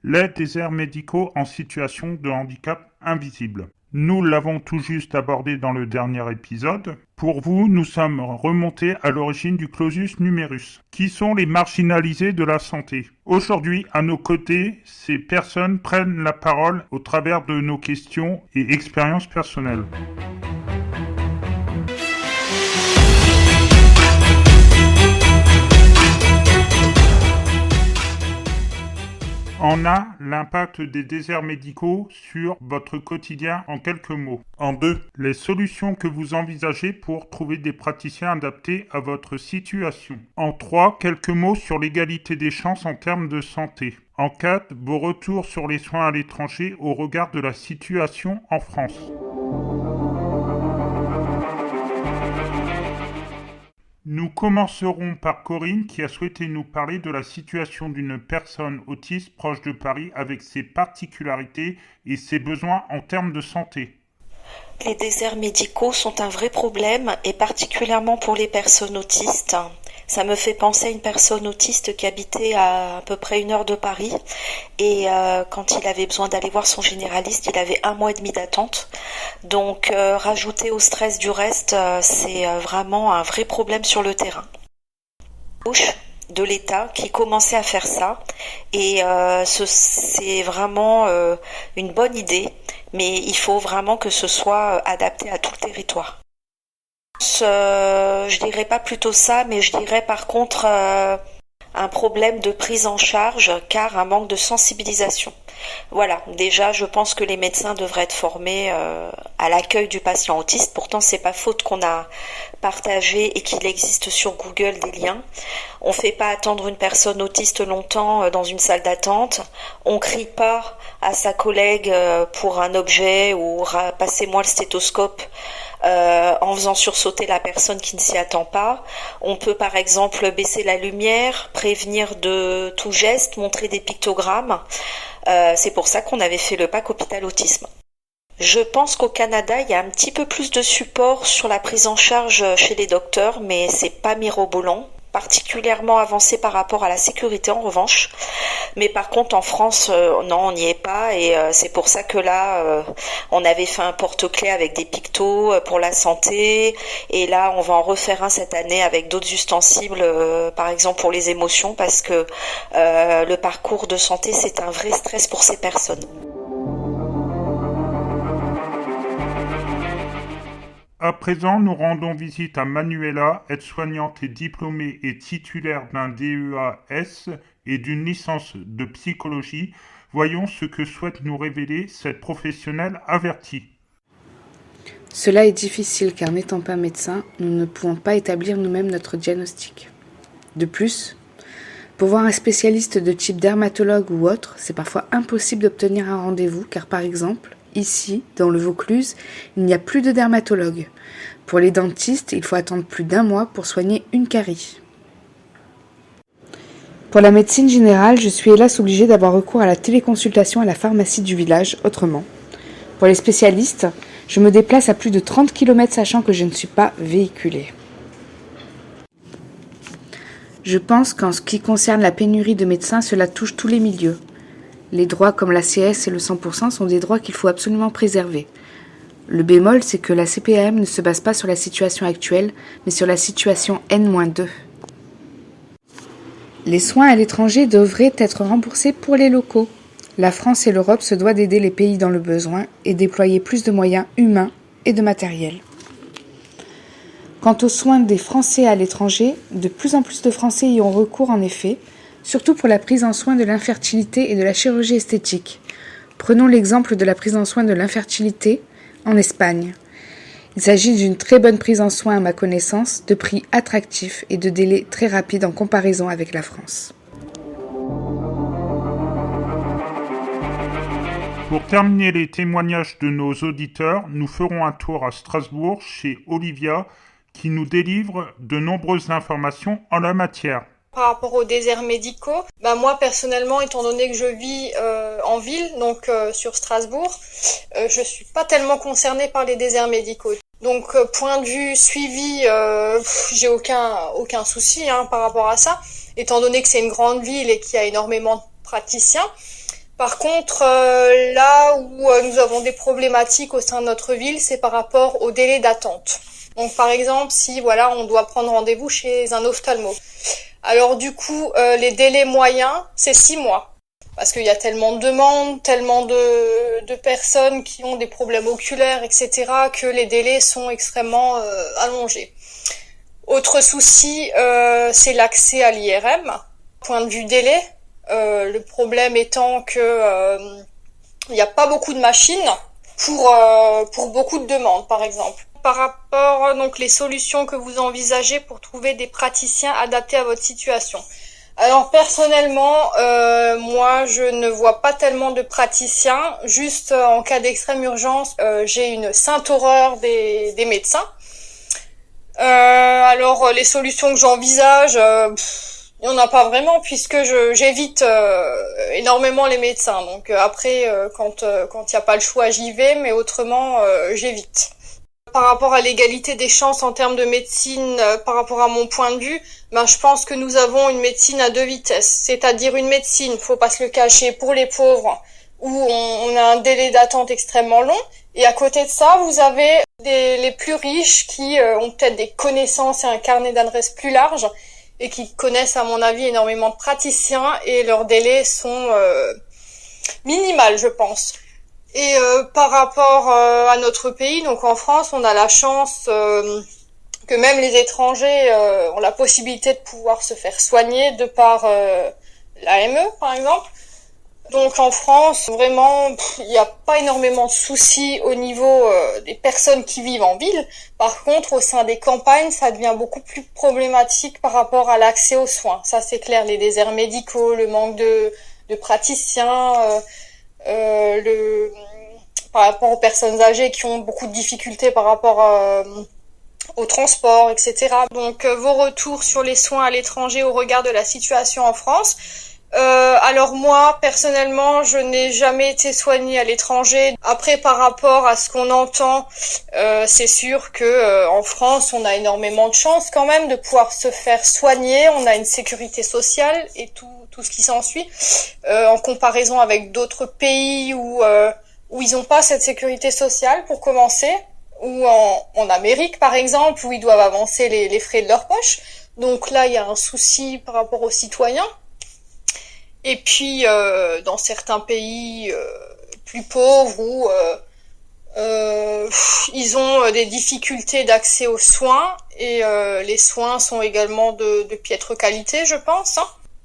les déserts médicaux en situation de handicap invisible. Nous l'avons tout juste abordé dans le dernier épisode. Pour vous, nous sommes remontés à l'origine du clausus numerus, qui sont les marginalisés de la santé. Aujourd'hui, à nos côtés, ces personnes prennent la parole au travers de nos questions et expériences personnelles. En a l'impact des déserts médicaux sur votre quotidien en quelques mots. En 2, les solutions que vous envisagez pour trouver des praticiens adaptés à votre situation. En 3, quelques mots sur l'égalité des chances en termes de santé. En 4, vos retours sur les soins à l'étranger au regard de la situation en France. Nous commencerons par Corinne qui a souhaité nous parler de la situation d'une personne autiste proche de Paris avec ses particularités et ses besoins en termes de santé. Les déserts médicaux sont un vrai problème et particulièrement pour les personnes autistes. Ça me fait penser à une personne autiste qui habitait à peu près 1 heure de Paris et quand il avait besoin d'aller voir son généraliste, il avait 1 mois et demi d'attente. Donc rajouter au stress du reste, c'est vraiment un vrai problème sur le terrain. De l'État qui commençait à faire ça et c'est vraiment une bonne idée, mais il faut vraiment que ce soit adapté à tout le territoire. Je dirais pas plutôt ça, mais je dirais par contre un problème de prise en charge car un manque de sensibilisation. Voilà, déjà je pense que les médecins devraient être formés à l'accueil du patient autiste. Pourtant c'est pas faute qu'on a partagé et qu'il existe sur Google des liens. On fait pas attendre une personne autiste longtemps dans une salle d'attente. On crie pas à sa collègue pour un objet ou passez-moi le stéthoscope. En faisant sursauter la personne qui ne s'y attend pas. On peut par exemple baisser la lumière, prévenir de tout geste, montrer des pictogrammes. C'est pour ça qu'on avait fait le pack hôpital autisme. Je pense qu'au Canada, il y a un petit peu plus de support sur la prise en charge chez les docteurs, mais c'est pas mirobolant, particulièrement avancé par rapport à la sécurité en revanche. Mais par contre en France, non, on n'y est pas et c'est pour ça que là, on avait fait un porte-clés avec des pictos pour la santé et là, on va en refaire un cette année avec d'autres ustensiles, par exemple pour les émotions parce que le parcours de santé, c'est un vrai stress pour ces personnes. À présent, nous rendons visite à Manuela, aide-soignante et diplômée et titulaire d'un DEA-S et d'une licence de psychologie. Voyons ce que souhaite nous révéler cette professionnelle avertie. Cela est difficile car n'étant pas médecin, nous ne pouvons pas établir nous-mêmes notre diagnostic. De plus, pour voir un spécialiste de type dermatologue ou autre, c'est parfois impossible d'obtenir un rendez-vous car par exemple, ici, dans le Vaucluse, il n'y a plus de dermatologue. Pour les dentistes, il faut attendre plus d'1 mois pour soigner une carie. Pour la médecine générale, je suis hélas obligée d'avoir recours à la téléconsultation à la pharmacie du village, autrement. Pour les spécialistes, je me déplace à plus de 30 km sachant que je ne suis pas véhiculée. Je pense qu'en ce qui concerne la pénurie de médecins, cela touche tous les milieux. Les droits comme l'ACS et le 100% sont des droits qu'il faut absolument préserver. Le bémol, c'est que la CPAM ne se base pas sur la situation actuelle, mais sur la situation N-2. Les soins à l'étranger devraient être remboursés pour les locaux. La France et l'Europe se doivent d'aider les pays dans le besoin et déployer plus de moyens humains et de matériel. Quant aux soins des Français à l'étranger, de plus en plus de Français y ont recours en effet, surtout pour la prise en soin de l'infertilité et de la chirurgie esthétique. Prenons l'exemple de la prise en soin de l'infertilité en Espagne. Il s'agit d'une très bonne prise en soin à ma connaissance, de prix attractifs et de délais très rapides en comparaison avec la France. Pour terminer les témoignages de nos auditeurs, nous ferons un tour à Strasbourg chez Olivia qui nous délivre de nombreuses informations en la matière. Par rapport aux déserts médicaux, moi personnellement, étant donné que je vis en ville, donc sur Strasbourg, je suis pas tellement concernée par les déserts médicaux. Donc point de vue suivi, j'ai aucun souci par rapport à ça, étant donné que c'est une grande ville et qu'il y a énormément de praticiens. Par contre, là où nous avons des problématiques au sein de notre ville, c'est par rapport au délai d'attente. Donc par exemple, si voilà, on doit prendre rendez-vous chez un ophtalmo. Alors du coup, les délais moyens, c'est 6 mois. Parce qu'il y a tellement de demandes, tellement de personnes qui ont des problèmes oculaires, etc., que les délais sont extrêmement allongés. Autre souci, c'est l'accès à l'IRM. Point de vue délai, le problème étant que il n'y a pas beaucoup de machines pour beaucoup de demandes, par exemple. Par rapport donc les solutions que vous envisagez pour trouver des praticiens adaptés à votre situation. Alors personnellement, moi je ne vois pas tellement de praticiens. Juste en cas d'extrême urgence, j'ai une sainte horreur des médecins. Alors les solutions que j'envisage, il n'y en a pas vraiment puisque j'évite énormément les médecins. Donc après, quand il n'y a pas le choix, j'y vais, mais autrement, j'évite. Par rapport à l'égalité des chances en termes de médecine, par rapport à mon point de vue, je pense que nous avons une médecine à 2 vitesses. C'est-à-dire une médecine, faut pas se le cacher, pour les pauvres, où on a un délai d'attente extrêmement long. Et à côté de ça, vous avez les plus riches qui ont peut-être des connaissances et un carnet d'adresses plus large et qui connaissent, à mon avis, énormément de praticiens et leurs délais sont minimales, je pense. Et par rapport à notre pays, donc en France, on a la chance que même les étrangers ont la possibilité de pouvoir se faire soigner de par l'AME, par exemple. Donc en France, vraiment, il n'y a pas énormément de soucis au niveau des personnes qui vivent en ville. Par contre, au sein des campagnes, ça devient beaucoup plus problématique par rapport à l'accès aux soins. Ça, c'est clair, les déserts médicaux, le manque de praticiens, par rapport aux personnes âgées qui ont beaucoup de difficultés par rapport au transport, etc. Donc vos retours sur les soins à l'étranger au regard de la situation en France. Alors moi, personnellement, je n'ai jamais été soignée à l'étranger. Après, par rapport à ce qu'on entend, c'est sûr que en France, on a énormément de chance quand même de pouvoir se faire soigner. On a une sécurité sociale et tout ce qui s'ensuit, en comparaison avec d'autres pays où ils n'ont pas cette sécurité sociale pour commencer, ou en Amérique par exemple, où ils doivent avancer les frais de leur poche. Donc là, il y a un souci par rapport aux citoyens. Et puis dans certains pays plus pauvres où ils ont des difficultés d'accès aux soins et les soins sont également de piètre qualité, je pense.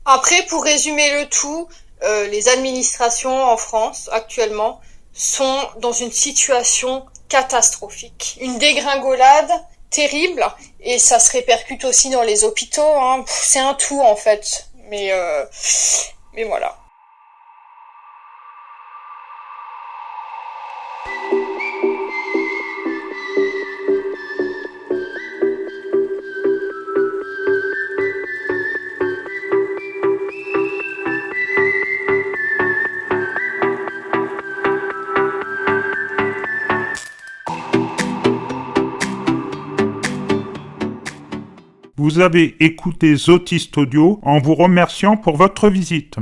Après, pour résumer le tout, les administrations en France actuellement sont dans une situation catastrophique. Une dégringolade terrible et ça se répercute aussi dans les hôpitaux. C'est un tout en fait. Mais voilà. Vous avez écouté Zotist Audio en vous remerciant pour votre visite.